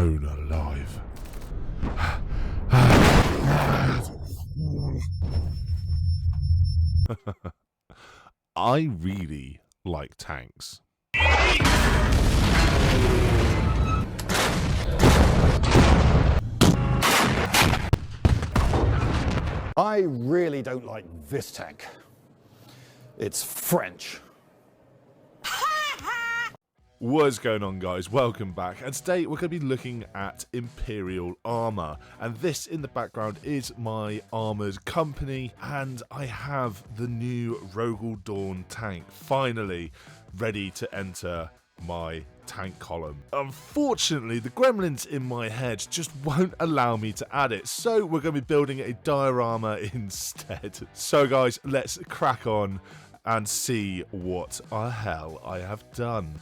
bone alive. I really like tanks. I really don't like this tank. It's French. What is going on, guys? Welcome back, and today we're going to be looking at Imperial armor, and this in the background is my armored company, and I have the new Rogal Dorn tank finally ready to enter my tank column. Unfortunately, the gremlins in my head just won't allow me to add it, so we're going to be building a diorama instead. So guys, let's crack on and see what the hell I have done.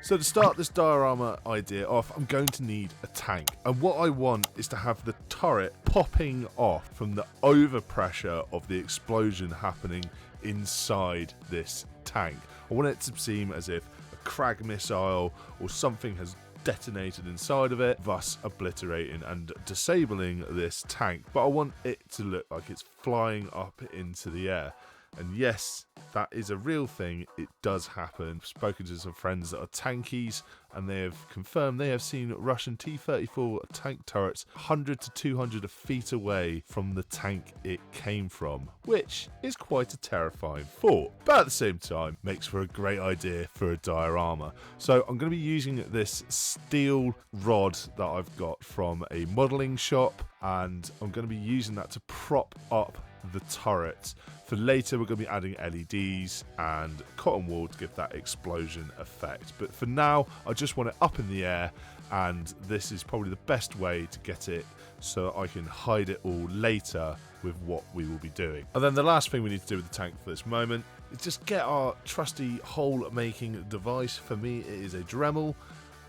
So to start this diorama idea off, I'm going to need a tank. And what I want is to have the turret popping off from the overpressure of the explosion happening inside this tank. I want it to seem as if a Krag missile or something has detonated inside of it, thus obliterating and disabling this tank. But I want it to look like it's flying up into the air. And yes, that is a real thing. It does happen. I've spoken to some friends that are tankies, and they have confirmed they have seen Russian T-34 tank turrets 100 to 200 feet away from the tank it came from, which is quite a terrifying thought, but at the same time makes for a great idea for a diorama. So I'm going to be using this steel rod that I've got from a modelling shop, and I'm going to be using that to prop up the turret. For later, we're going to be adding LEDs and cotton wool to give that explosion effect. But for now, I just want it up in the air, and this is probably the best way to get it so I can hide it all later with what we will be doing. And then the last thing we need to do with the tank for this moment is just get our trusty hole-making device. For me, it is a Dremel,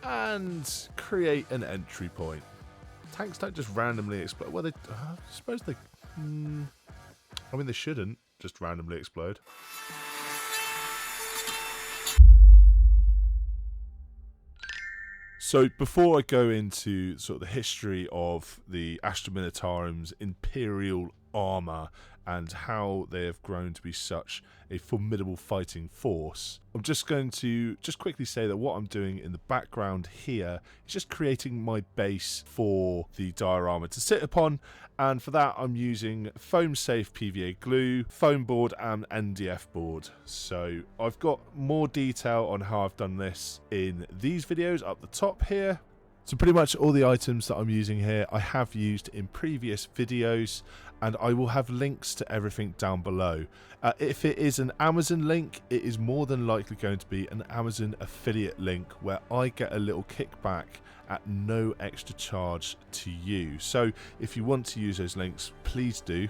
and create an entry point. Tanks don't just randomly explode. Well, I suppose they... I mean, they shouldn't just randomly explode. So before I go into sort of the history of the Astra Militarum's Imperial armor and how they have grown to be such a formidable fighting force, I'm just going to quickly say that what I'm doing in the background here is just creating my base for the diorama to sit upon, and for that I'm using foam safe PVA glue, foam board and NDF board. So I've got more detail on how I've done this in these videos up the top here. So pretty much all the items that I'm using here I have used in previous videos, and I will have links to everything down below. If it is an Amazon link, it is more than likely going to be an Amazon affiliate link where I get a little kickback at no extra charge to you. So if you want to use those links, please do.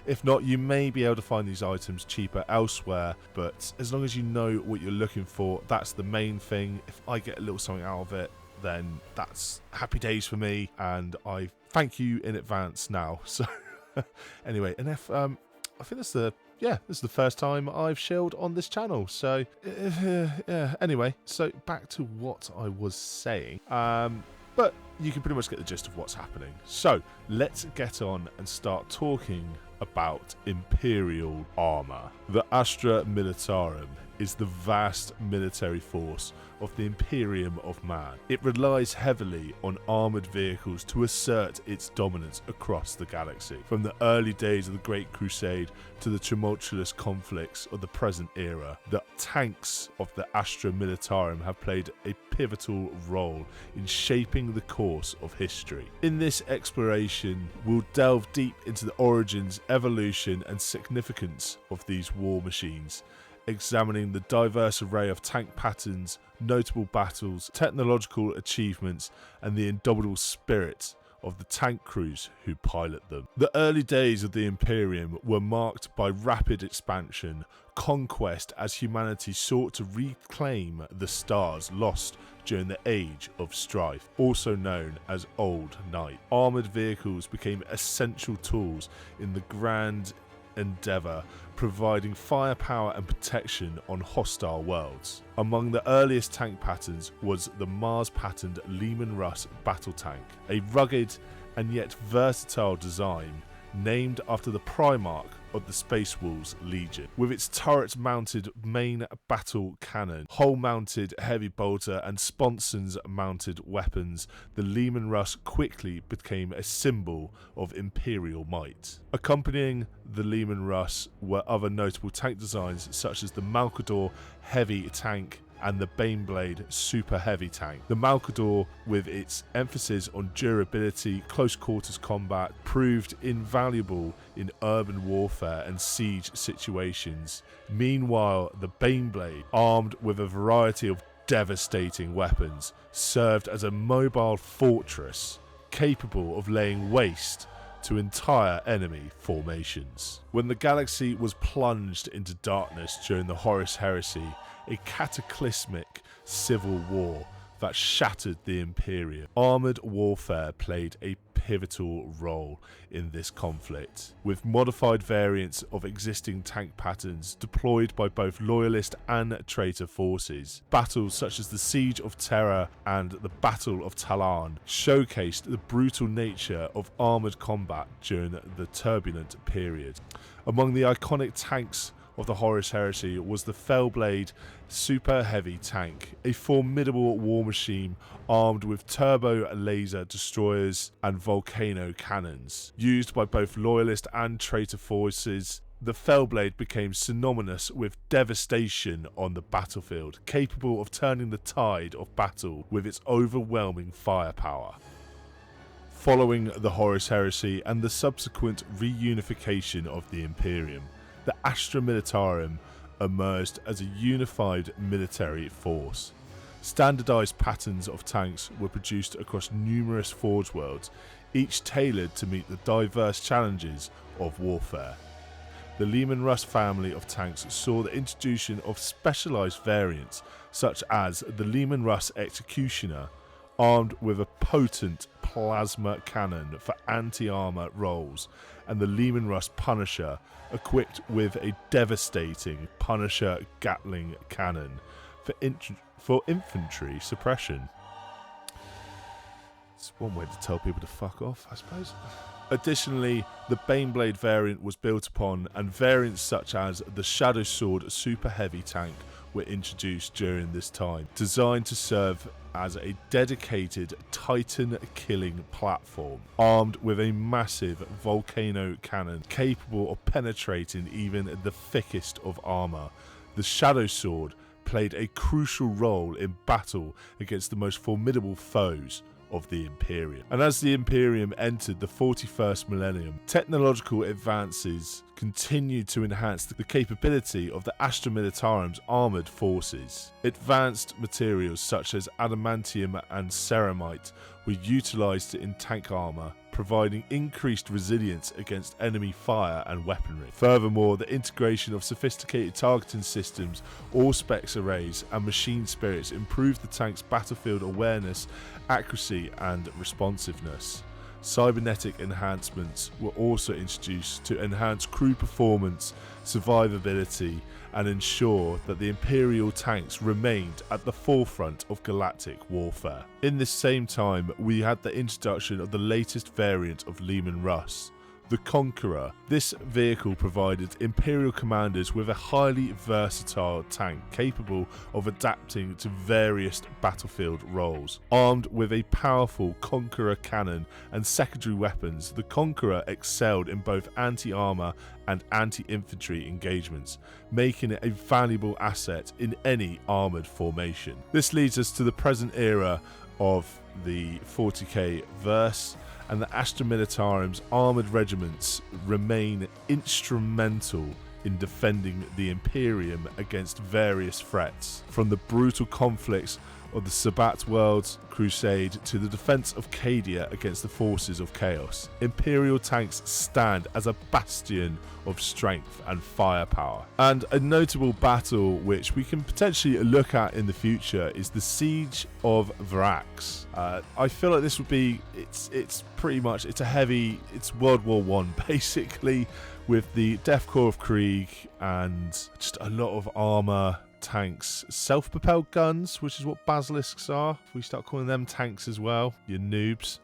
If not, you may be able to find these items cheaper elsewhere, but as long as you know what you're looking for, that's the main thing. If I get a little something out of it, then that's happy days for me, and I thank you in advance now. So anyway, and if I think this is the first time I've shelled on this channel, so anyway, so back to what I was saying, but you can pretty much get the gist of what's happening. So let's get on and start talking about Imperial armor. The Astra Militarum is the vast military force of the Imperium of Man. It relies heavily on armoured vehicles to assert its dominance across the galaxy. From the early days of the Great Crusade to the tumultuous conflicts of the present era, the tanks of the Astra Militarum have played a pivotal role in shaping the course of history. In this exploration, we'll delve deep into the origins, evolution and significance of these war machines, examining the diverse array of tank patterns, notable battles, technological achievements, and the indomitable spirit of the tank crews who pilot them. The early days of the Imperium were marked by rapid expansion, conquest as humanity sought to reclaim the stars lost during the Age of Strife, also known as Old Night. Armoured vehicles became essential tools in the grand endeavour, providing firepower and protection on hostile worlds. Among the earliest tank patterns was the Mars-patterned Leman Russ battle tank, a rugged and yet versatile design named after the Primarch of the Space Wolves Legion. With its turret-mounted main battle cannon, hull-mounted heavy bolter and sponsons-mounted weapons, the Leman Russ quickly became a symbol of Imperial might. Accompanying the Leman Russ were other notable tank designs such as the Malkador heavy tank and the Baneblade super heavy tank. The Malkador, with its emphasis on durability, close quarters combat, proved invaluable in urban warfare and siege situations. Meanwhile, the Baneblade, armed with a variety of devastating weapons, served as a mobile fortress capable of laying waste to entire enemy formations. When the galaxy was plunged into darkness during the Horus Heresy, a cataclysmic civil war that shattered the Imperium, armoured warfare played a pivotal role in this conflict, with modified variants of existing tank patterns deployed by both loyalist and traitor forces. Battles such as the Siege of Terra and the Battle of Talan showcased the brutal nature of armoured combat during the turbulent period. Among the iconic tanks of the Horus Heresy was the Fellblade super heavy tank, a formidable war machine armed with turbo laser destroyers and volcano cannons. Used by both loyalist and traitor forces, the Fellblade became synonymous with devastation on the battlefield, capable of turning the tide of battle with its overwhelming firepower. Following the Horus Heresy and the subsequent reunification of the Imperium, the Astra Militarum emerged as a unified military force. Standardized patterns of tanks were produced across numerous forge worlds, each tailored to meet the diverse challenges of warfare. The Leman Russ family of tanks saw the introduction of specialized variants, such as the Leman Russ Executioner, armed with a potent plasma cannon for anti-armor rolls, and the Leman Russ Punisher, equipped with a devastating Punisher Gatling cannon for infantry suppression. It's one way to tell people to fuck off, I suppose. Additionally, the Baneblade variant was built upon, and variants such as the Shadow Sword Super Heavy tank were introduced during this time, designed to serve as a dedicated Titan-killing platform, armed with a massive volcano cannon capable of penetrating even the thickest of armour. The Shadow Sword played a crucial role in battle against the most formidable foes of the Imperium. And as the Imperium entered the 41st millennium, technological advances continued to enhance the capability of the Astra Militarum's armoured forces. Advanced materials such as adamantium and ceramite were utilised in tank armour, providing increased resilience against enemy fire and weaponry. Furthermore, the integration of sophisticated targeting systems, all-specs arrays, and machine spirits improved the tank's battlefield awareness, accuracy, and responsiveness. Cybernetic enhancements were also introduced to enhance crew performance, survivability, and ensure that the Imperial tanks remained at the forefront of galactic warfare. In this same time, we had the introduction of the latest variant of Leman Russ, the Conqueror. This vehicle provided Imperial commanders with a highly versatile tank capable of adapting to various battlefield roles. Armed with a powerful Conqueror cannon and secondary weapons, the Conqueror excelled in both anti-armor and anti-infantry engagements, making it a valuable asset in any armored formation. This leads us to the present era of the 40K verse, and the Astra Militarum's armoured regiments remain instrumental in defending the Imperium against various threats, from the brutal conflicts of the Sabbat World's crusade to the defense of Cadia against the forces of chaos. Imperial tanks stand as a bastion of strength and firepower. And a notable battle which we can potentially look at in the future is the Siege of Vrax. I feel like this would be, it's pretty much, it's World War One basically, with the Death Corps of Krieg and just a lot of armor, tanks, self-propelled guns, which is what basilisks are. If we start calling them tanks as well, you noobs.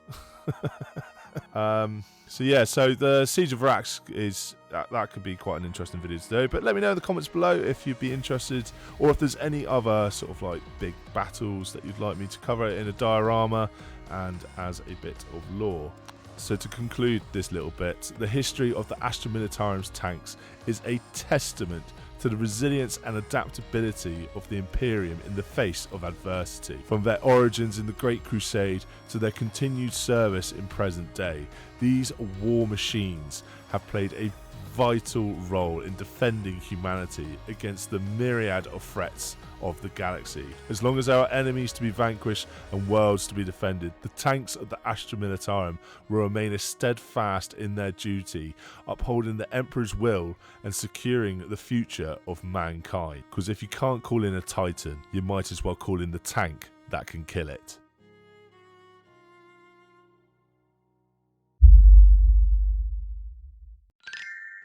So the Siege of Vrax is that could be quite an interesting video to do. But let me know in the comments below if you'd be interested, or if there's any other sort of like big battles that you'd like me to cover in a diorama and as a bit of lore. So to conclude this little bit, the history of the Astra Militarum's tanks is a testament to the resilience and adaptability of the Imperium in the face of adversity. From their origins in the Great Crusade to their continued service in present day, these war machines have played a vital role in defending humanity against the myriad of threats of the galaxy. As long as there are enemies to be vanquished and worlds to be defended, the tanks of the Astra Militarum will remain steadfast in their duty, upholding the Emperor's will and securing the future of mankind. Because if you can't call in a Titan, you might as well call in the tank that can kill it.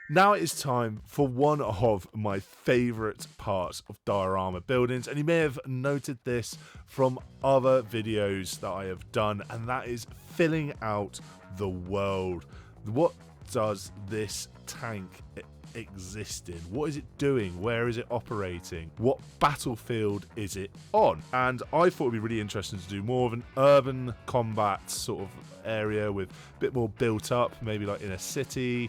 Now it is time for one of my favourite parts of diorama buildings, and you may have noted this from other videos that I have done, and that is filling out the world. What does this tank exist in? What is it doing? Where is it operating? What battlefield is it on? And I thought it would be really interesting to do more of an urban combat sort of area with a bit more built up, maybe like in a city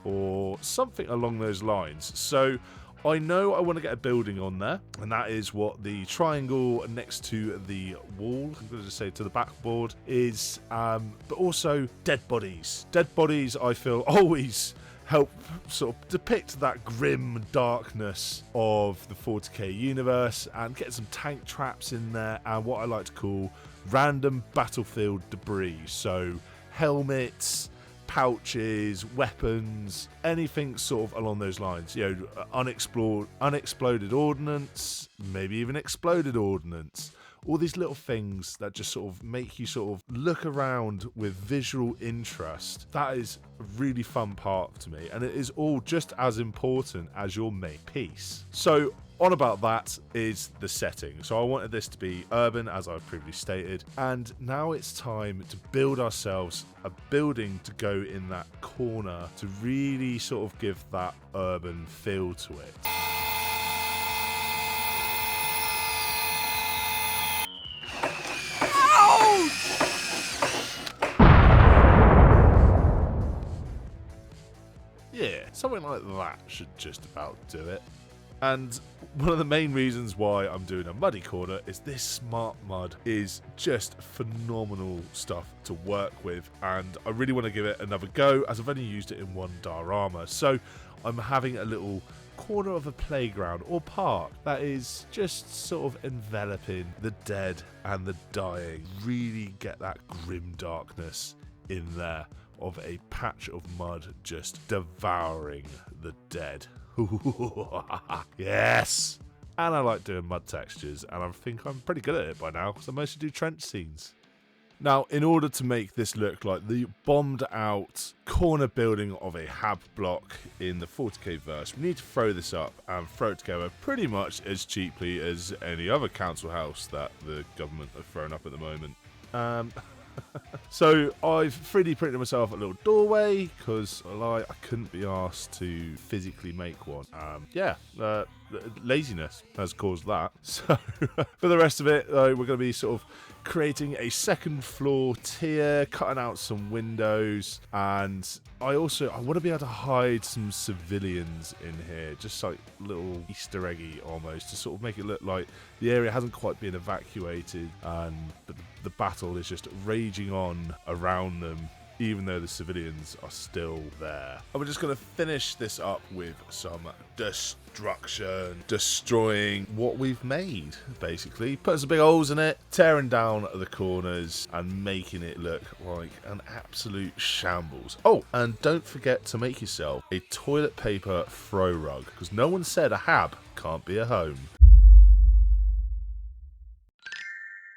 or something along those lines. So I know I want to get a building on there, and that is what the triangle next to the wall, I'm going to just say to the backboard, is, but also dead bodies. Dead bodies, I feel, always help sort of depict that grim darkness of the 40k universe, and get some tank traps in there and what I like to call random battlefield debris. So helmets, pouches, weapons, anything sort of along those lines. You know, unexploded ordnance, maybe even exploded ordnance. All these little things that just sort of make you sort of look around with visual interest. That is a really fun part to me, and it is all just as important as your main piece. So on about that is the setting. So I wanted this to be urban, as I've previously stated, and now it's time to build ourselves a building to go in that corner to really sort of give that urban feel to it. Yeah, something like that should just about do it. And one of the main reasons why I'm doing a muddy corner is this smart mud is just phenomenal stuff to work with, and I really want to give it another go as I've only used it in one diorama. So I'm having a little corner of a playground or park that is just sort of enveloping the dead and the dying. Really get that grim darkness in there of a patch of mud just devouring the dead. Yes! And I like doing mud textures, and I think I'm pretty good at it by now because I mostly do trench scenes. Now, in order to make this look like the bombed out corner building of a hab block in the 40k verse, we need to throw this up and throw it together pretty much as cheaply as any other council house that the government have thrown up at the moment. So I've 3D printed myself a little doorway because I couldn't be asked to physically make one. Laziness has caused that. So for the rest of it, we're going to be sort of creating a second floor tier, cutting out some windows, and I want to be able to hide some civilians in here, just like little Easter eggy almost, to sort of make it look like the area hasn't quite been evacuated, but the battle is just raging on around them even though the civilians are still there. And we're just going to finish this up with some destruction, destroying what we've made, basically. Putting some big holes in it, tearing down the corners, and making it look like an absolute shambles. Oh, and don't forget to make yourself a toilet paper throw rug, because no one said a hab can't be a home.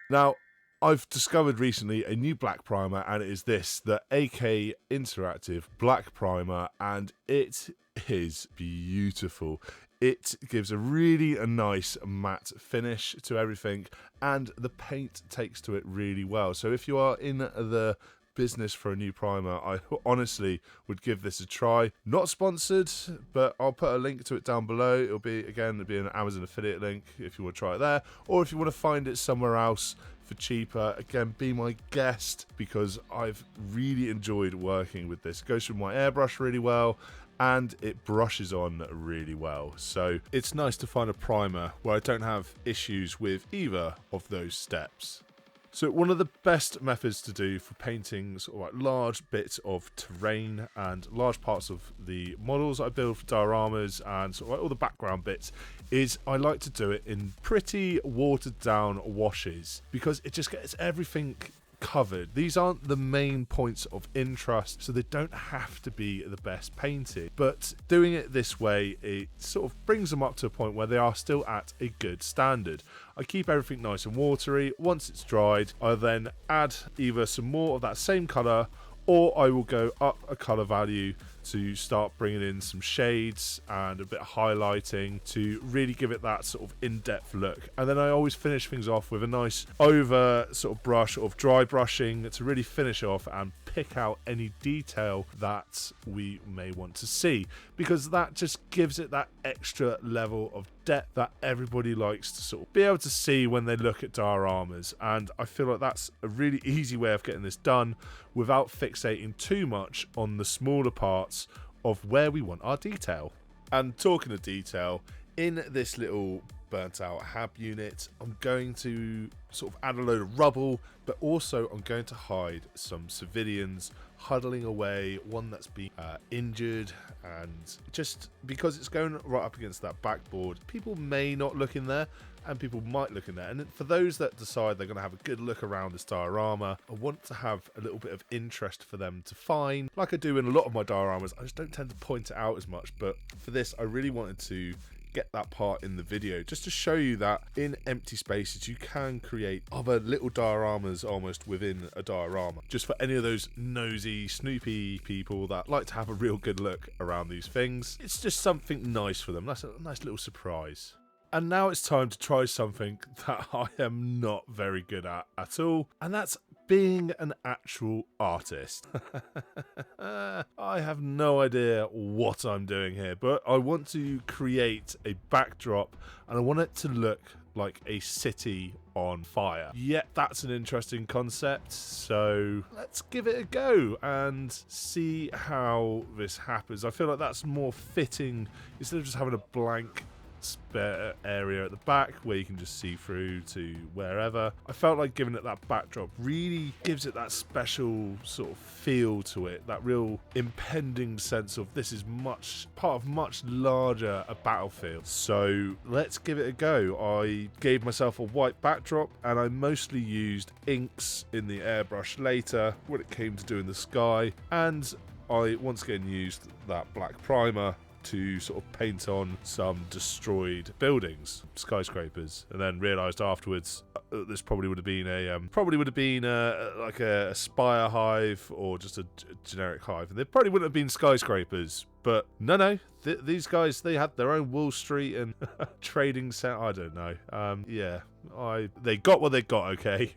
Now, I've discovered recently a new black primer, and it is this, the AK Interactive Black Primer, and it is beautiful. It gives a really nice matte finish to everything, and the paint takes to it really well. So if you are in the business for a new primer, I honestly would give this a try. Not sponsored, but I'll put a link to it down below. It'll be an Amazon affiliate link if you want to try it there, or if you want to find it somewhere else for cheaper, again, be my guest, because I've really enjoyed working with this. It goes through my airbrush really well, and it brushes on really well. So it's nice to find a primer where I don't have issues with either of those steps. So one of the best methods to do for painting sort of like large bits of terrain and large parts of the models I build for dioramas and sort of like all the background bits is I like to do it in pretty watered down washes, because it just gets everything covered. These aren't the main points of interest, so they don't have to be the best painted, but doing it this way, it sort of brings them up to a point where they are still at a good standard. I keep everything nice and watery. Once it's dried, I then add either some more of that same colour, or I will go up a colour value to start bringing in some shades and a bit of highlighting to really give it that sort of in-depth look. And then I always finish things off with a nice over sort of brush of dry brushing to really finish off and pick out any detail that we may want to see, because that just gives it that extra level of depth that everybody likes to sort of be able to see when they look at dioramas. And I feel like that's a really easy way of getting this done without fixating too much on the smaller parts of where we want our detail. And talking of detail, in this little burnt out hab unit, I'm going to sort of add a load of rubble, but also I'm going to hide some civilians huddling away, one that's been injured, and just because it's going right up against that backboard, people may not look in there and people might look in there. And for those that decide they're going to have a good look around this diorama, I want to have a little bit of interest for them to find. Like I do in a lot of my dioramas, I just don't tend to point it out as much, but for this I really wanted to get that part in the video just to show you that in empty spaces you can create other little dioramas almost within a diorama, just for any of those nosy snoopy people that like to have a real good look around these things. It's just something nice for them. That's a nice little surprise. And now it's time to try something that I am not very good at all, and that's being an actual artist. I have no idea what I'm doing here, but I want to create a backdrop and I want it to look like a city on fire. Yet that's an interesting concept, so let's give it a go and see how this happens. I feel like that's more fitting instead of just having a blank spare area at the back where you can just see through to wherever. I felt like giving it that backdrop really gives it that special sort of feel to it, that real impending sense of this is part of much larger a battlefield. So let's give it a go. I gave myself a white backdrop and I mostly used inks in the airbrush later when it came to doing the sky, and I once again used that black primer to sort of paint on some destroyed buildings, skyscrapers, and then realised afterwards this probably would have been like a spire hive or just a generic hive, and they probably wouldn't have been skyscrapers. But no, these guys, they had their own Wall Street and trading center. I don't know. Yeah, they got what they got. Okay.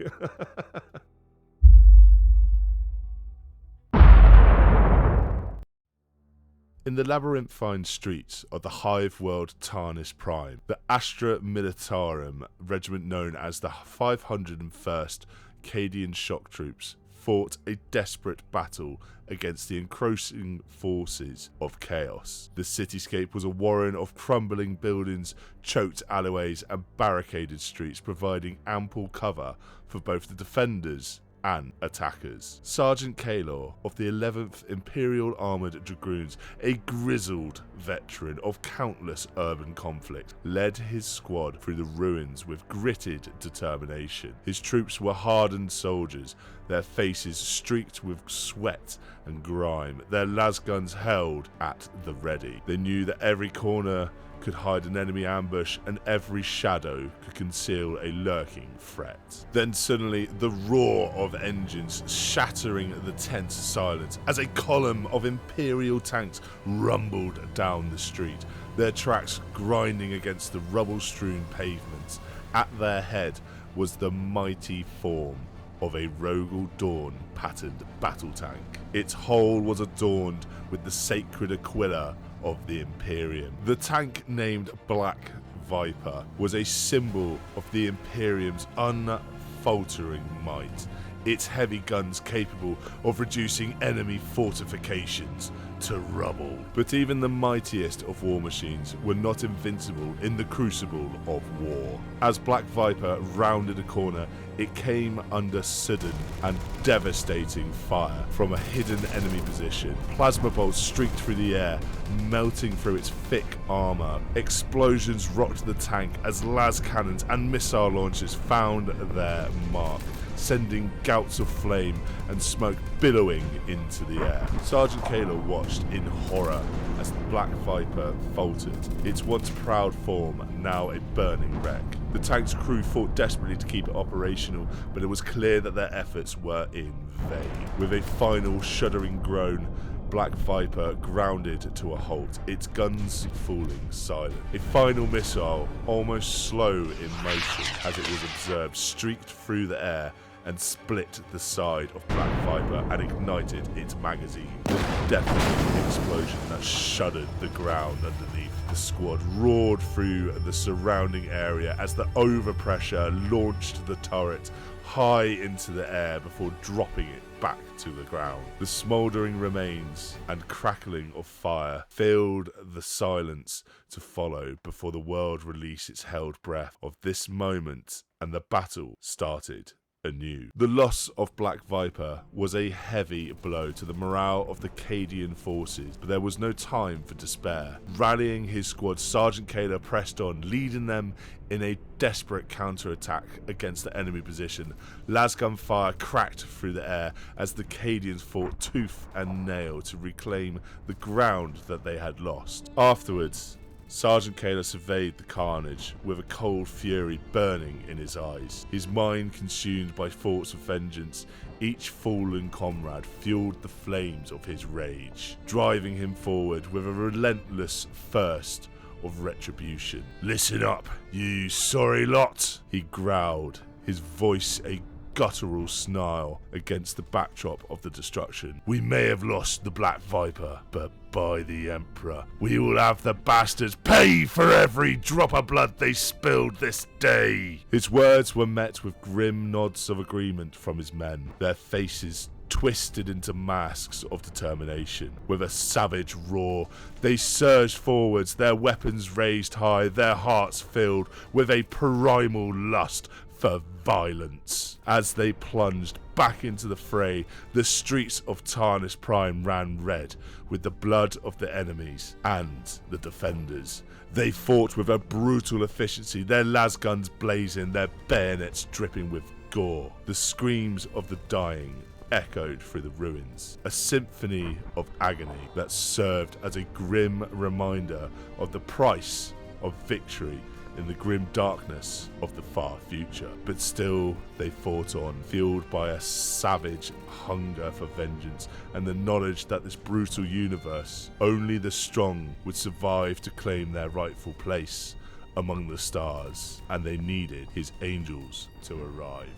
In the labyrinthine streets of the hive world Tarnis Prime, the Astra Militarum, regiment known as the 501st Cadian Shock Troops, fought a desperate battle against the encroaching forces of chaos. The cityscape was a warren of crumbling buildings, choked alleyways and barricaded streets, providing ample cover for both the defenders and attackers. Sergeant Kaylor of the 11th Imperial Armoured Dragoons, a grizzled veteran of countless urban conflict, led his squad through the ruins with gritted determination. His troops were hardened soldiers, their faces streaked with sweat and grime, their lasguns held at the ready. They knew that every corner could hide an enemy ambush and every shadow could conceal a lurking threat. Then suddenly the roar of engines shattering the tense silence as a column of Imperial tanks rumbled down the street, their tracks grinding against the rubble-strewn pavements. At their head was the mighty form of a Rogal Dorn patterned battle tank. Its hull was adorned with the sacred aquila of the Imperium. The tank, named Black Viper, was a symbol of the Imperium's unfaltering might, its heavy guns capable of reducing enemy fortifications to rubble. But even the mightiest of war machines were not invincible in the crucible of war. As Black Viper rounded a corner, it came under sudden and devastating fire from a hidden enemy position. Plasma bolts streaked through the air, melting through its thick armor. Explosions rocked the tank as las cannons and missile launchers found their mark, sending gouts of flame and smoke billowing into the air. Sergeant Kaylor watched in horror as the Black Viper faltered, its once proud form now a burning wreck. The tank's crew fought desperately to keep it operational, but it was clear that their efforts were in vain. With a final shuddering groan, Black Viper grounded to a halt, its guns falling silent. A final missile, almost slow in motion as it was observed, streaked through the air and split the side of Black Viper and ignited its magazine. With a deafening explosion that shuddered the ground underneath, the squad roared through the surrounding area as the overpressure launched the turret high into the air before dropping it back to the ground. The smouldering remains and crackling of fire filled the silence to follow before the world released its held breath of this moment, and the battle started anew. The loss of Black Viper was a heavy blow to the morale of the Cadian forces, but there was no time for despair. Rallying his squad, Sergeant Kaylor pressed on, leading them in a desperate counterattack against the enemy position. Lasgun fire cracked through the air as the Cadians fought tooth and nail to reclaim the ground that they had lost. Afterwards, Sergeant Kaylor surveyed the carnage with a cold fury burning in his eyes, his mind consumed by thoughts of vengeance. Each fallen comrade fueled the flames of his rage, driving him forward with a relentless thirst of retribution. "Listen up, you sorry lot," he growled, his voice a guttural snarl against the backdrop of the destruction. "We may have lost the Black Viper, but by the Emperor, we will have the bastards pay for every drop of blood they spilled this day." His words were met with grim nods of agreement from his men, their faces twisted into masks of determination. With a savage roar, they surged forwards, their weapons raised high, their hearts filled with a primal lust for violence. As they plunged back into the fray, the streets of Tarnis Prime ran red with the blood of the enemies and the defenders. They fought with a brutal efficiency, their lasguns blazing, their bayonets dripping with gore. The screams of the dying echoed through the ruins, a symphony of agony that served as a grim reminder of the price of victory in the grim darkness of the far future. But still they fought on, fueled by a savage hunger for vengeance and the knowledge that this brutal universe, only the strong would survive to claim their rightful place among the stars, and they needed his angels to arrive.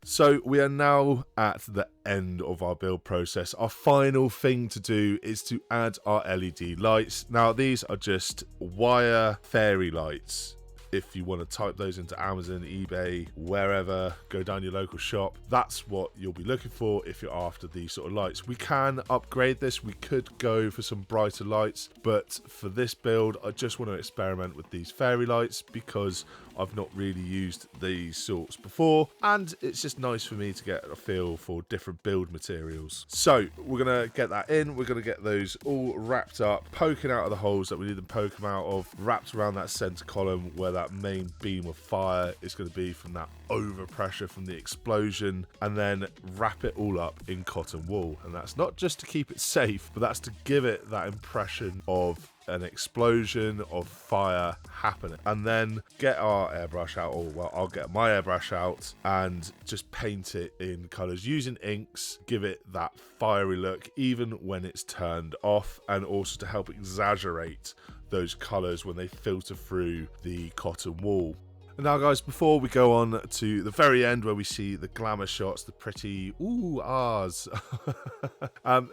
So we are now at the end of our build process. Our final thing to do is to add our LED lights. Now these are just wire fairy lights. if you want to type those into Amazon, eBay, wherever, go down your local shop, that's what you'll be looking for if you're after these sort of lights. We can upgrade this, we could go for some brighter lights, but for this build I just want to experiment with these fairy lights because I've not really used these sorts before, and it's just nice for me to get a feel for different build materials. So we're gonna get that in, we're gonna get those all wrapped up, poking out of the holes that we need them poke them out of, wrapped around that center column where that main beam of fire is going to be from that overpressure from the explosion, and then wrap it all up in cotton wool. And that's not just to keep it safe, but that's to give it that impression of an explosion of fire happening. And then get our airbrush out, or well, I'll get my airbrush out and just paint it in colors using inks, give it that fiery look even when it's turned off, and also to help exaggerate those colors when they filter through the cotton wool. And now guys, before we go on to the very end where we see the glamour shots, the pretty ahs,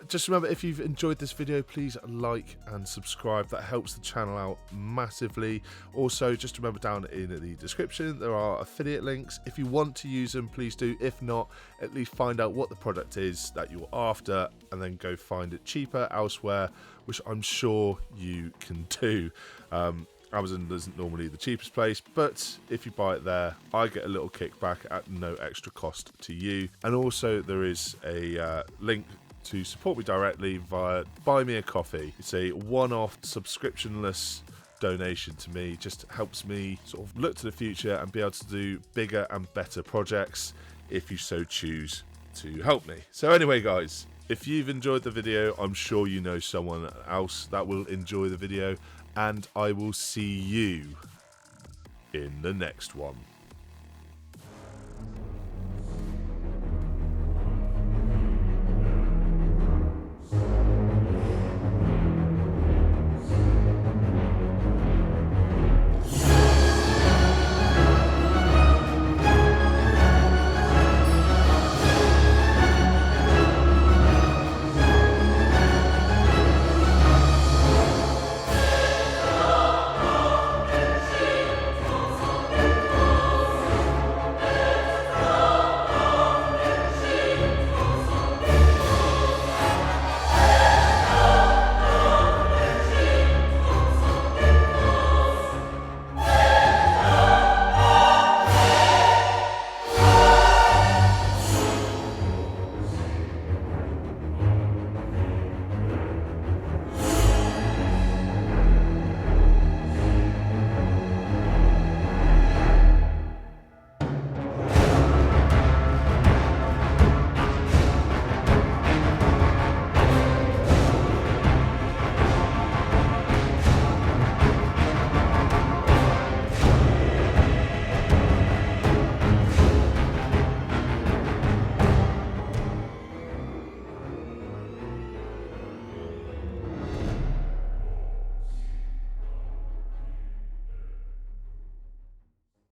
just remember, if you've enjoyed this video, please like and subscribe. That helps the channel out massively. Also, just remember, down in the description there are affiliate links. If you want to use them, please do. If not, at least find out what the product is that you're after and then go find it cheaper elsewhere, which I'm sure you can do. Amazon isn't normally the cheapest place, but if you buy it there, I get a little kickback at no extra cost to you. And also there is a link to support me directly via Buy Me a Coffee. It's a one-off subscriptionless donation to me, just helps me sort of look to the future and be able to do bigger and better projects if you so choose to help me. So anyway guys, if you've enjoyed the video, I'm sure you know someone else that will enjoy the video, and I will see you in the next one.